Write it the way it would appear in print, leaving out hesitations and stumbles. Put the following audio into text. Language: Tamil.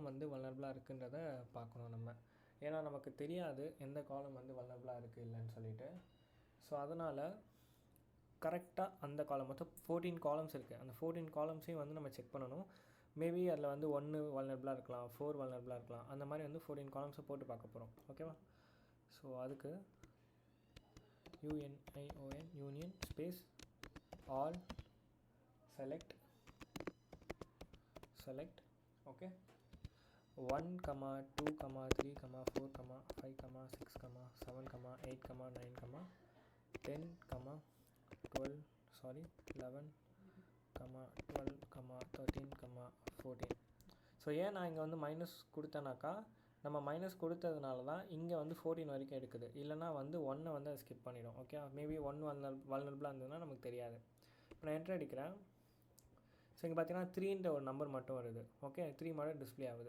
காலம் வந்து வல்னரபிளாக இருக்குன்றத பார்க்கணும் நம்ம. ஏன்னா நமக்கு தெரியாது எந்த காலம் வந்து வல்னரபிளாக இருக்குது இல்லைன்னு சொல்லிட்டு. ஸோ அதனால் கரெக்டாக அந்த காலம் மொத்தம் 14 காலம்ஸ் இருக்குது. அந்த 14 காலம்ஸையும் வந்து நம்ம செக் பண்ணணும். மேபி அதில் வந்து 1 வல்னரபிளாக இருக்கலாம், 4 வல்னரபிளாக இருக்கலாம். அந்த மாதிரி வந்து 14 காலம்ஸை போட்டு பார்க்க போகிறோம். ஓகேவா? ஸோ அதுக்கு union space all select okay 1, 2, 3, 4, 5, 6, 7, 8, 9, 10, 12, 11, 12, 13, 14. So ஏன் நான் இங்கே வந்து மைனஸ் கொடுத்தேனாக்கா, நம்ம மைனஸ் கொடுத்ததுனால தான் இங்கே வந்து 14 வரைக்கும் எடுக்குது. இல்லைனா வந்து 1 வந்து அதை ஸ்கிப் பண்ணிடும். ஓகே, மேபி 1 வல்னரபிளாக இருந்ததுன்னா நமக்கு தெரியாது. இப்போ நான் என்ட்ரு அடிக்கிறேன். ஸோ இங்கே பார்த்தீங்கன்னா 3ன்ற ஒரு நம்பர் மட்டும் வருது. ஓகே, 3 மட்டும் டிஸ்பிளே ஆகுது.